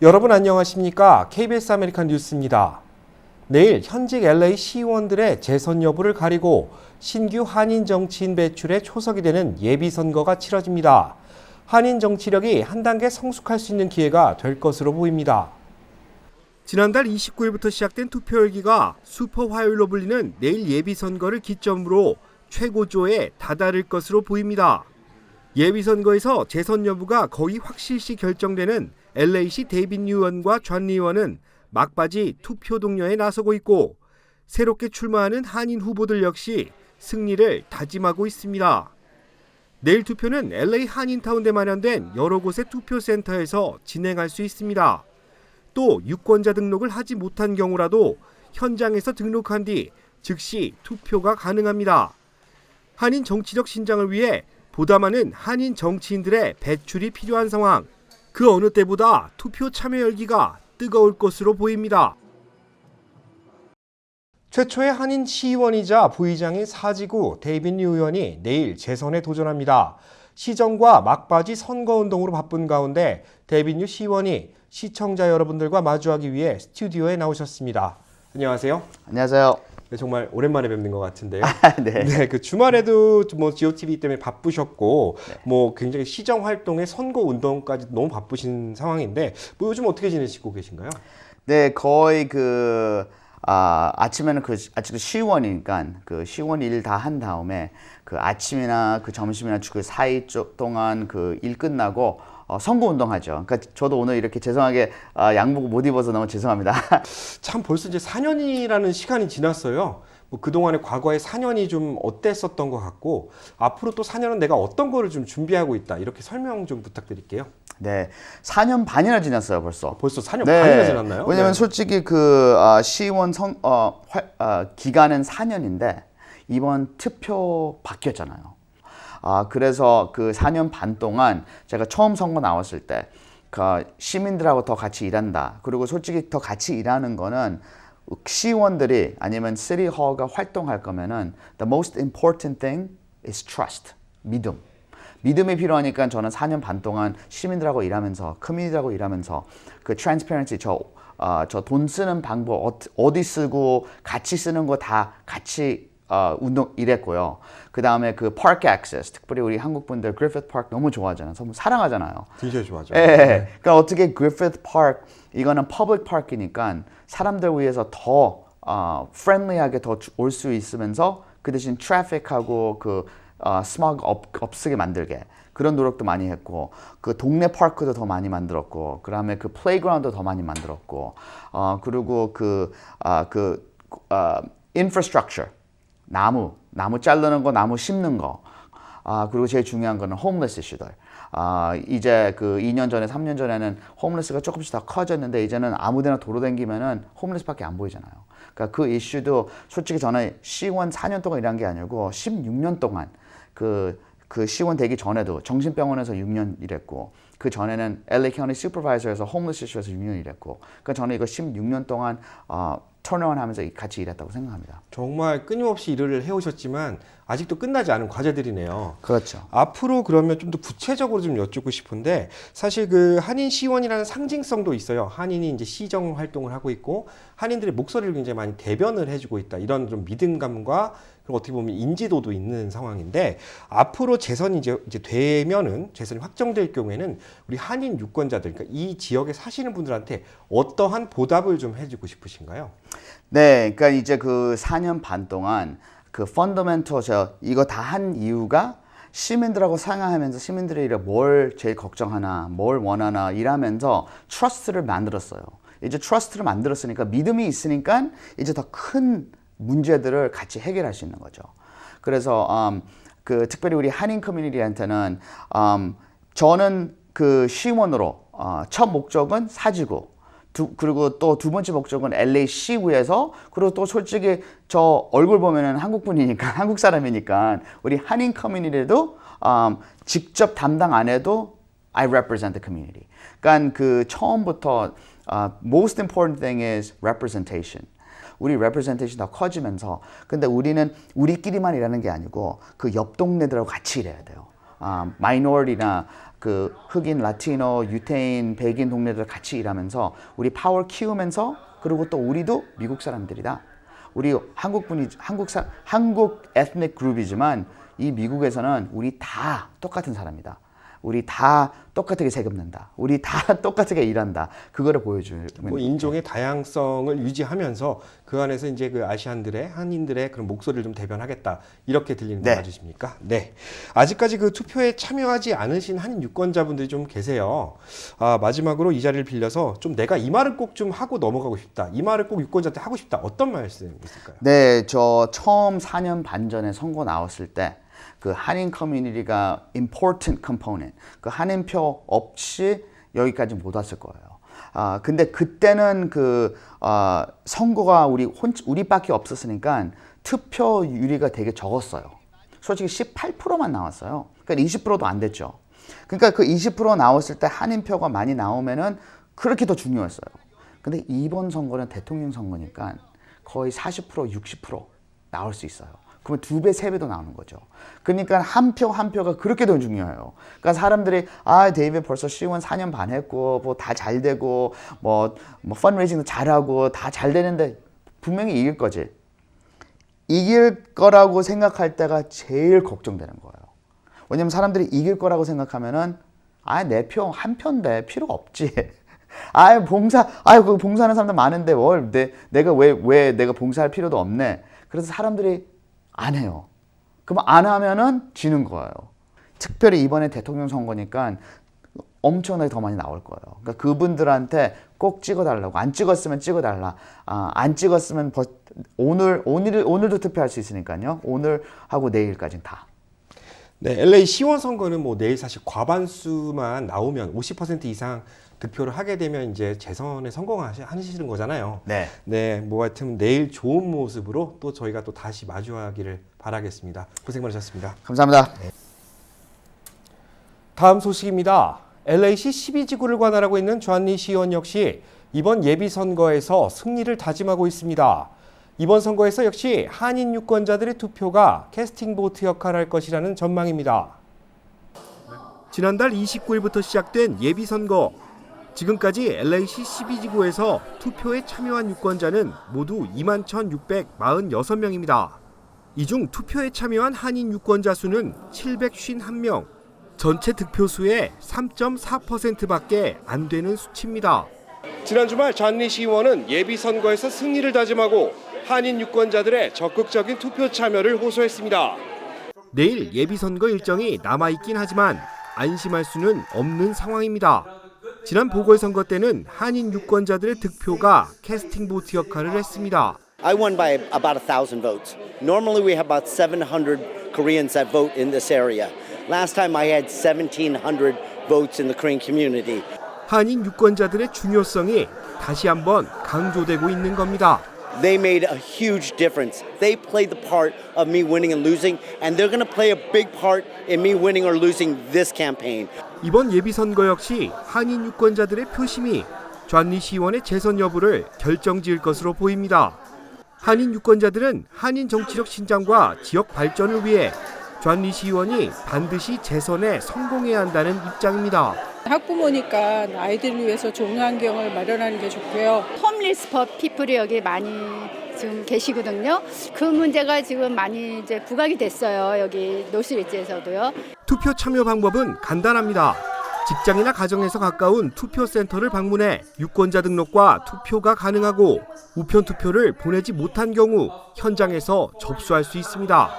여러분 안녕하십니까? KBS 아메리칸 뉴스입니다. 내일 현직 LA 시의원들의 재선 여부를 가리고 신규 한인 정치인 배출에 초석이 되는 예비선거가 치러집니다. 한인 정치력이 한 단계 성숙할 수 있는 기회가 될 것으로 보입니다. 지난달 29일부터 시작된 투표 열기가 슈퍼 화요일로 불리는 내일 예비선거를 기점으로 최고조에 다다를 것으로 보입니다. 예비선거에서 재선 여부가 거의 확실시 결정되는 LA시 데이빗 유 의원과 존 리 의원은 막바지 투표 동료에 나서고 있고 새롭게 출마하는 한인 후보들 역시 승리를 다짐하고 있습니다. 내일 투표는 LA 한인타운에 마련된 여러 곳의 투표센터에서 진행할 수 있습니다. 또 유권자 등록을 하지 못한 경우라도 현장에서 등록한 뒤 즉시 투표가 가능합니다. 한인 정치적 신장을 위해 보다 많은 한인 정치인들의 배출이 필요한 상황, 그 어느 때보다 투표 참여 열기가 뜨거울 것으로 보입니다. 최초의 한인 시의원이자 부의장인 사지구 데이빗 유 의원이 내일 재선에 도전합니다. 시정과 막바지 선거운동으로 바쁜 가운데 데이빗 유 시의원이 시청자 여러분들과 마주하기 위해 스튜디오에 나오셨습니다. 안녕하세요. 안녕하세요. 네, 정말 오랜만에 뵙는 것 같은데요. 네. 네, 그 주말에도 GOTV 때문에 바쁘셨고, 네. 굉장히 시정 활동에 선거 운동까지 너무 바쁘신 상황인데, 요즘 어떻게 지내시고 계신가요? 네, 거의 아침에는 아직도 시의원이니까 그 시의원 일 다 한 다음에 그 아침이나 그 점심이나 그 사이 쪽 동안 그 일 끝나고 선거 운동하죠. 그러니까 저도 오늘 이렇게 죄송하게 양복 못 입어서 너무 죄송합니다. 참 벌써 이제 4년이라는 시간이 지났어요. 그동안의 과거의 4년이 좀 어땠었던 것 같고 앞으로 또 4년은 내가 어떤 거를 좀 준비하고 있다. 이렇게 설명 좀 부탁드릴게요. 네, 4년 반이나 지났어요 벌써. 벌써 4년 네. 반이나 지났나요? 왜냐면 네. 솔직히 시의원 기간은 4년인데 이번 투표 바뀌었잖아요. 그래서 그 4년 반 동안 제가 처음 선거 나왔을 때 시민들하고 더 같이 일한다. 그리고 솔직히 더 같이 일하는 거는 시의원들이 아니면 시티홀가 활동할 거면은 the most important thing is trust. 믿음이 필요하니까 저는 4년 반 동안 시민들하고 일하면서 커뮤니티하고 일하면서 그 transparency 저 돈 쓰는 방법 어디 쓰고 같이 쓰는 거 다 같이 일했고요. 그 다음에 그 파크 액세스, 특별히 우리 한국 분들 그리피트 파크 너무 좋아하잖아요. 너무 사랑하잖아요. 굉장히 좋아하죠. 예. 네. 그러니까 어떻게 그리피트 파크 이거는 퍼블릭 파크니까 사람들 위해서 더 프렌들리하게 더 올 수 있으면서 그 대신 트래픽하고 스모그 없게 만들게 그런 노력도 많이 했고 그 동네 파크도 더 많이 만들었고 그다음에 그 플레이그라운드 더 많이 만들었고 그리고 infrastructure 나무 자르는 거, 나무 심는 거. 그리고 제일 중요한 거는 홈리스 이슈들. 이제 그 2년 전에, 3년 전에는 홈리스가 조금씩 더 커졌는데 이제는 아무데나 도로 다니면은 홈리스밖에 안 보이잖아요. 그러니까 그 이슈도 솔직히 저는 시의원 4년 동안 일한 게 아니고 16년 동안 그 시의원 되기 전에도 정신병원에서 6년 일했고 그 전에는 LA County Supervisor에서 홈리스 이슈에서 6년 일했고 그러니까 저는 이거 16년 동안 턴어라운 하면서 같이 일했다고 생각합니다. 정말 끊임없이 일을 해오셨지만 아직도 끝나지 않은 과제들이네요. 그렇죠. 앞으로 그러면 좀 더 구체적으로 좀 여쭙고 싶은데 사실 그 한인 시의원이라는 상징성도 있어요. 한인이 이제 시정 활동을 하고 있고 한인들의 목소리를 굉장히 많이 대변을 해주고 있다. 이런 좀 믿음감과 그리고 어떻게 보면 인지도도 있는 상황인데 앞으로 재선이 이제 되면은 재선이 확정될 경우에는 우리 한인 유권자들, 그러니까 이 지역에 사시는 분들한테 어떠한 보답을 좀 해주고 싶으신가요? 네, 그러니까 이제 그 4년 반 동안 그 펀더멘털 이거 다 한 이유가 시민들하고 상의하면서 시민들이 뭘 제일 걱정하나, 뭘 원하나 일하면서 트러스트를 만들었어요. 이제 트러스트를 만들었으니까 믿음이 있으니까 이제 더 큰 문제들을 같이 해결할 수 있는 거죠. 그래서 특별히 우리 한인 커뮤니티한테는 저는 그 시의원으로 첫 목적은 사지구. 그리고 또 두 번째 목적은 LA 시구에서 그리고 또 솔직히 저 얼굴 보면은 한국분이니까 한국 사람이니까 우리 한인 커뮤니티도 직접 담당 안 해도 I represent the community. 그러니까 그 처음부터 most important thing is representation. 우리 representation 더 커지면서 근데 우리는 우리끼리만 일하는 게 아니고 그 옆 동네들하고 같이 일해야 돼요. minority나 그 흑인, 라티노, 유태인, 백인 동네들 같이 일하면서 우리 파워를 키우면서 그리고 또 우리도 미국 사람들이다. 우리 한국 에스닉 그룹이지만 이 미국에서는 우리 다 똑같은 사람이다. 우리 다 똑같게 세금 낸다. 우리 다 똑같게 일한다. 그거를 보여주는. 뭐 인종의 다양성을 유지하면서 그 안에서 이제 그 아시안들의 한인들의 그런 목소리를 좀 대변하겠다. 이렇게 들리는 거 네. 맞으십니까? 네. 아직까지 그 투표에 참여하지 않으신 한인 유권자분들이 좀 계세요. 마지막으로 이 자리를 빌려서 좀 내가 이 말을 꼭 좀 하고 넘어가고 싶다. 이 말을 꼭 유권자한테 하고 싶다. 어떤 말씀 있을까요? 네, 저 처음 4년 반 전에 선거 나왔을 때 그 한인 커뮤니티가 important component, 그 한인표 없이 여기까지 못 왔을 거예요. 근데 그때는 선거가 우리밖에 없었으니까 투표율이가 되게 적었어요. 솔직히 18%만 나왔어요. 그러니까 20%도 안 됐죠. 그러니까 그 20% 나왔을 때 한인표가 많이 나오면은 그렇게 더 중요했어요. 근데 이번 선거는 대통령 선거니까 거의 40%, 60% 나올 수 있어요. 그러면 2배, 3배도 나오는 거죠. 그러니까 한 표 한 표가 그렇게 더 중요해요. 그러니까 사람들이 데이비드 벌써 시원 4년 반 했고 뭐 다 잘 되고 뭐 펀드레이징도 잘하고 다 잘 되는데 분명히 이길 거지. 이길 거라고 생각할 때가 제일 걱정되는 거예요. 왜냐면 사람들이 이길 거라고 생각하면은 내 표 한 표인데 필요 없지. 그 봉사하는 사람들 많은데 내가 왜 내가 봉사할 필요도 없네. 그래서 사람들이 안 해요. 그럼 안 하면은 지는 거예요. 특별히 이번에 대통령 선거니까 엄청나게 더 많이 나올 거예요. 그러니까 그분들한테 꼭 찍어달라고. 안 찍었으면 찍어달라. 안 찍었으면 오늘도 투표할 수 있으니까요. 오늘 하고 내일까지는 다. 네, LA 시원 선거는 뭐 내일 사실 과반수만 나오면 50% 이상 득표를 하게 되면 이제 재선에 성공하시는 거잖아요. 네. 네, 뭐 하여튼 내일 좋은 모습으로 또 저희가 또 다시 마주하기를 바라겠습니다. 고생 많으셨습니다. 감사합니다. 다음 소식입니다. LA시 12지구를 관할하고 있는 존리 시의원 역시 이번 예비선거에서 승리를 다짐하고 있습니다. 이번 선거에서 역시 한인 유권자들의 투표가 캐스팅 보트 역할을 할 것이라는 전망입니다. 지난달 29일부터 시작된 예비선거. 지금까지 LA시 12지구에서 투표에 참여한 유권자는 모두 21,646명입니다. 이 중 투표에 참여한 한인 유권자 수는 751명, 전체 득표수의 3.4%밖에 안 되는 수치입니다. 지난 주말 존리 시의원은 예비선거에서 승리를 다짐하고 한인 유권자들의 적극적인 투표 참여를 호소했습니다. 내일 예비선거 일정이 남아있긴 하지만 안심할 수는 없는 상황입니다. 지난 보궐선거 때는 한인 유권자들의 득표가 캐스팅 보트 역할을 했습니다. I won by about 1,000 votes. Normally we have about 700 Koreans that vote in this area. Last time I had 1,700 votes in the Korean community. 한인 유권자들의 중요성이 다시 한번 강조되고 있는 겁니다. They made a huge difference. They played the part of me winning and losing, and they're going to play a big part in me winning or losing this campaign. 이번 예비선거 역시 한인 유권자들의 표심이 존리 시의원의 재선 여부를 결정지을 것으로 보입니다. 한인 유권자들은 한인 정치력 신장과 지역 발전을 위해 존리 시의원이 반드시 재선에 성공해야 한다는 입장입니다. 학부모니까 아이들을 위해서 좋은 환경을 마련하는 게 좋고요. 홈리스 피플이 여기 많이 지금 계시거든요. 그 문제가 지금 많이 이제 부각이 됐어요. 여기 노스리지에서도요. 투표 참여 방법은 간단합니다. 직장이나 가정에서 가까운 투표센터를 방문해 유권자 등록과 투표가 가능하고 우편 투표를 보내지 못한 경우 현장에서 접수할 수 있습니다.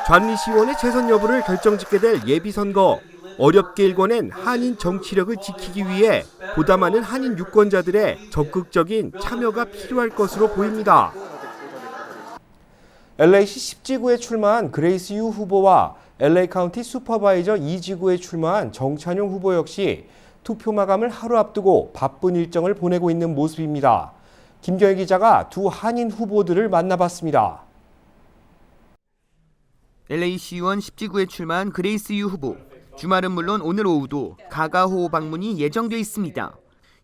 존리 시의원의 재선 여부를 결정짓게 될 예비선거. 어렵게 일궈낸 한인 정치력을 지키기 위해 보다 많은 한인 유권자들의 적극적인 참여가 필요할 것으로 보입니다. LA시 10지구에 출마한 그레이스 유 후보와 LA 카운티 슈퍼바이저 2지구에 출마한 정찬용 후보 역시 투표 마감을 하루 앞두고 바쁜 일정을 보내고 있는 모습입니다. 김경희 기자가 두 한인 후보들을 만나봤습니다. LA 시의원 10지구에 출마한 그레이스 유 후보. 주말은 물론 오늘 오후도 가가호 방문이 예정돼 있습니다.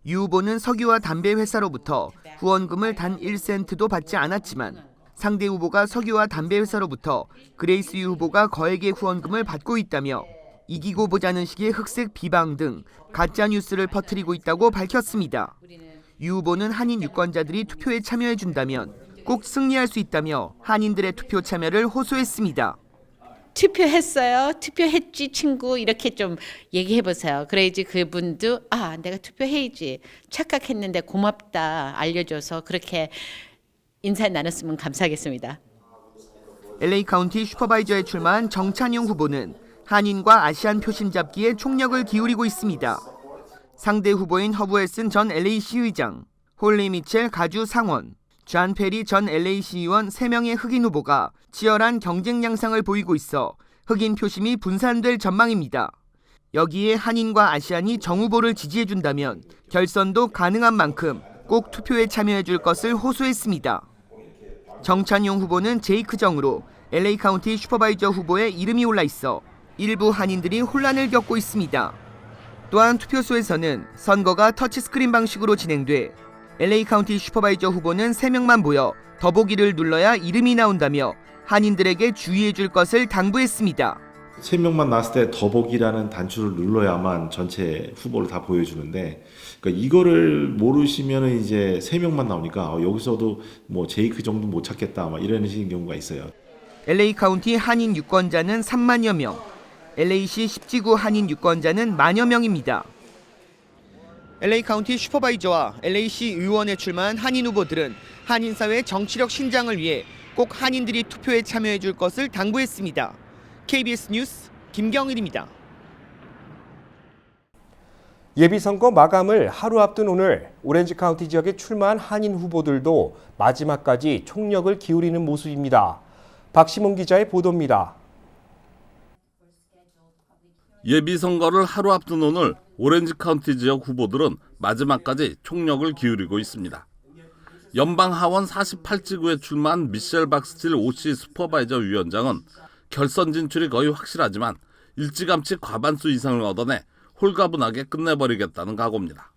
유 후보는 석유와 담배 회사로부터 후원금을 단 1센트도 받지 않았지만 상대 후보가 석유와 담배 회사로부터 그레이스 유 후보가 거액의 후원금을 받고 있다며 이기고 보자는 식의 흑색 비방 등 가짜 뉴스를 퍼뜨리고 있다고 밝혔습니다. 유 후보는 한인 유권자들이 투표에 참여해준다면 꼭 승리할 수 있다며 한인들의 투표 참여를 호소했습니다. 투표했어요. 투표했지 친구 이렇게 좀 얘기해 보세요. 그래야지 그분도 내가 투표해야지 착각했는데 고맙다 알려줘서 그렇게 인사 나눴으면 감사하겠습니다. LA 카운티 슈퍼바이저에 출마한 정찬용 후보는 한인과 아시안 표심 잡기에 총력을 기울이고 있습니다. 상대 후보인 허브 헬슨 전 LA 시의장, 홀리 미첼 가주 상원, 존 페리 전 LA 시의원 3명의 흑인 후보가 치열한 경쟁 양상을 보이고 있어 흑인 표심이 분산될 전망입니다. 여기에 한인과 아시안이 정 후보를 지지해준다면 결선도 가능한 만큼 꼭 투표에 참여해줄 것을 호소했습니다. 정찬용 후보는 제이크 정으로 LA 카운티 슈퍼바이저 후보에 이름이 올라 있어 일부 한인들이 혼란을 겪고 있습니다. 또한 투표소에서는 선거가 터치스크린 방식으로 진행돼 LA 카운티 슈퍼바이저 후보는 3명만 모여 더보기를 눌러야 이름이 나온다며 한인들에게 주의해줄 것을 당부했습니다. 3명만 나왔을 때 더보기라는 단추를 눌러야만 전체 후보를 다 보여주는데, 그러니까 이거를 모르시면은 이제 3명만 나오니까 여기서도 뭐 제이크 정도 못 찾겠다 막 이런 식의 경우가 있어요. LA 카운티 한인 유권자는 3만여 명, LA시 10지구 한인 유권자는 만여 명입니다. LA 카운티 슈퍼바이저와 LA시 의원에 출마한 한인 후보들은 한인 사회의 정치력 신장을 위해 꼭 한인들이 투표에 참여해 줄 것을 당부했습니다. KBS 뉴스 김경일입니다. 예비선거 마감을 하루 앞둔 오늘 오렌지 카운티 지역에 출마한 한인 후보들도 마지막까지 총력을 기울이는 모습입니다. 박시몬 기자의 보도입니다. 예비선거를 하루 앞둔 오늘 오렌지 카운티 지역 후보들은 마지막까지 총력을 기울이고 있습니다. 연방 하원 48지구에 출마한 미셸 박스틸 OC 슈퍼바이저 위원장은 결선 진출이 거의 확실하지만 일찌감치 과반수 이상을 얻어내 홀가분하게 끝내버리겠다는 각오입니다.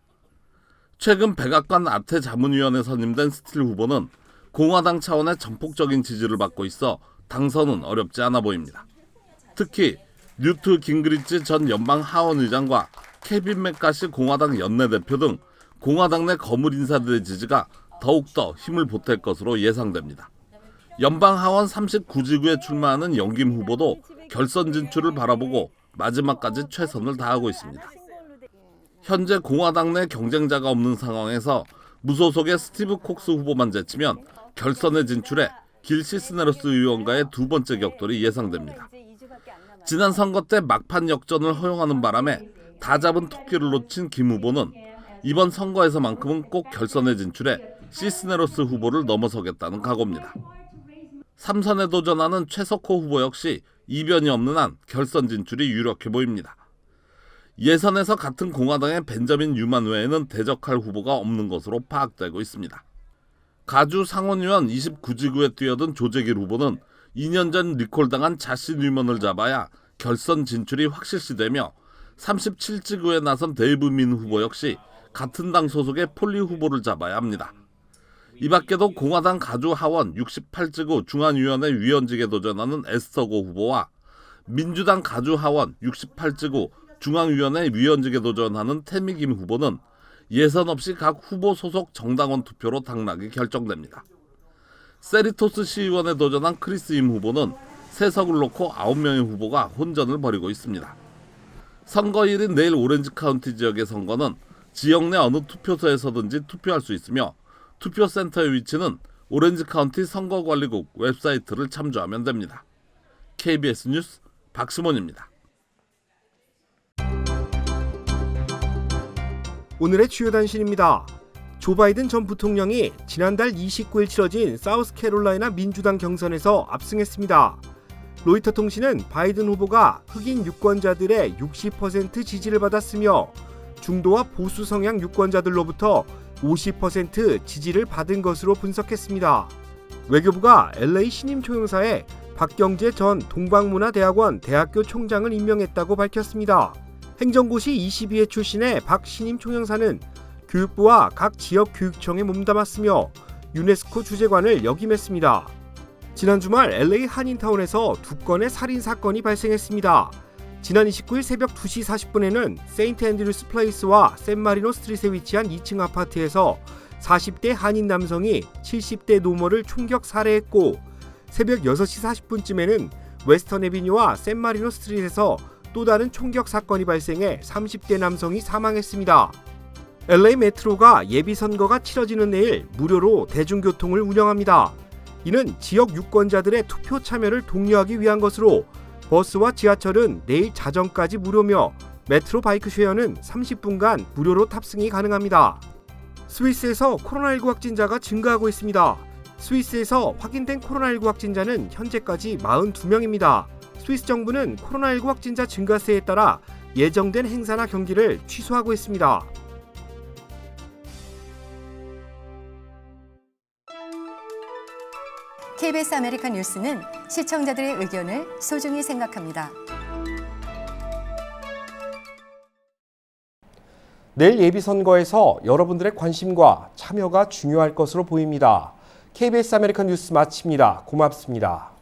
최근 백악관 아태 자문위원회 선임된 스틸 후보는 공화당 차원의 전폭적인 지지를 받고 있어 당선은 어렵지 않아 보입니다. 특히 뉴트 깅그리치 전 연방 하원 의장과 케빈 맥카시 공화당 연내대표 등 공화당 내 거물 인사들의 지지가 더욱더 힘을 보탤 것으로 예상됩니다. 연방 하원 39지구에 출마하는 영김 후보도 결선 진출을 바라보고 마지막까지 최선을 다하고 있습니다. 현재 공화당 내 경쟁자가 없는 상황에서 무소속의 스티브 콕스 후보만 제치면 결선에 진출해 길 시스네로스 의원과의 두 번째 격돌이 예상됩니다. 지난 선거 때 막판 역전을 허용하는 바람에 다 잡은 토끼를 놓친 김 후보는 이번 선거에서만큼은 꼭 결선에 진출해 시스네로스 후보를 넘어서겠다는 각오입니다. 3선에 도전하는 최석호 후보 역시 이변이 없는 한 결선 진출이 유력해 보입니다. 예선에서 같은 공화당의 벤저민 유만 외에는 대적할 후보가 없는 것으로 파악되고 있습니다. 가주 상원의원 29지구에 뛰어든 조재길 후보는 2년 전 리콜당한 자시 뉴먼을 잡아야 결선 진출이 확실시되며 37지구에 나선 데이브 민 후보 역시 같은 당 소속의 폴리 후보를 잡아야 합니다. 이 밖에도 공화당 가주 하원 68지구 중앙위원회 위원직에 도전하는 에스터고 후보와 민주당 가주 하원 68지구 중앙위원회 위원직에 도전하는 태미 김 후보는 예선 없이 각 후보 소속 정당원 투표로 당락이 결정됩니다. 세리토스 시의원에 도전한 크리스 임 후보는 세석을 놓고 9명의 후보가 혼전을 벌이고 있습니다. 선거일인 내일 오렌지 카운티 지역의 선거는 지역 내 어느 투표소에서든지 투표할 수 있으며 투표센터의 위치는 오렌지 카운티 선거관리국 웹사이트를 참조하면 됩니다. KBS 뉴스 박시몬입니다. 오늘의 주요 단신입니다. 조 바이든 전 부통령이 지난달 29일 치러진 사우스캐롤라이나 민주당 경선에서 압승했습니다. 로이터 통신은 바이든 후보가 흑인 유권자들의 60% 지지를 받았으며 중도와 보수 성향 유권자들로부터 50% 지지를 받은 것으로 분석했습니다. 외교부가 LA 신임 총영사에 박경재 전 동방문화대학원 대학교 총장을 임명했다고 밝혔습니다. 행정고시 22회 출신의 박 신임 총영사는 교육부와 각 지역 교육청에 몸담았으며 유네스코 주재관을 역임했습니다. 지난 주말 LA 한인타운에서 2건의 살인 사건이 발생했습니다. 지난 29일 새벽 2시 40분에는 세인트 앤드류스 플레이스와 샌마리노 스트릿에 위치한 2층 아파트에서 40대 한인 남성이 70대 노모를 총격 살해했고, 새벽 6시 40분쯤에는 웨스턴 애비뉴와 샌마리노 스트릿에서 또 다른 총격 사건이 발생해 30대 남성이 사망했습니다. LA 메트로가 예비선거가 치러지는 내일 무료로 대중교통을 운영합니다. 이는 지역 유권자들의 투표 참여를 독려하기 위한 것으로 버스와 지하철은 내일 자정까지 무료며 메트로 바이크 쉐어는 30분간 무료로 탑승이 가능합니다. 스위스에서 코로나19 확진자가 증가하고 있습니다. 스위스에서 확인된 코로나19 확진자는 현재까지 42명입니다. 스위스 정부는 코로나19 확진자 증가세에 따라 예정된 행사나 경기를 취소하고 있습니다. KBS 아메리칸 뉴스는 시청자들의 의견을 소중히 생각합니다. 내일 예비선거에서 여러분들의 관심과 참여가 중요할 것으로 보입니다. KBS 아메리칸 뉴스 마칩니다. 고맙습니다.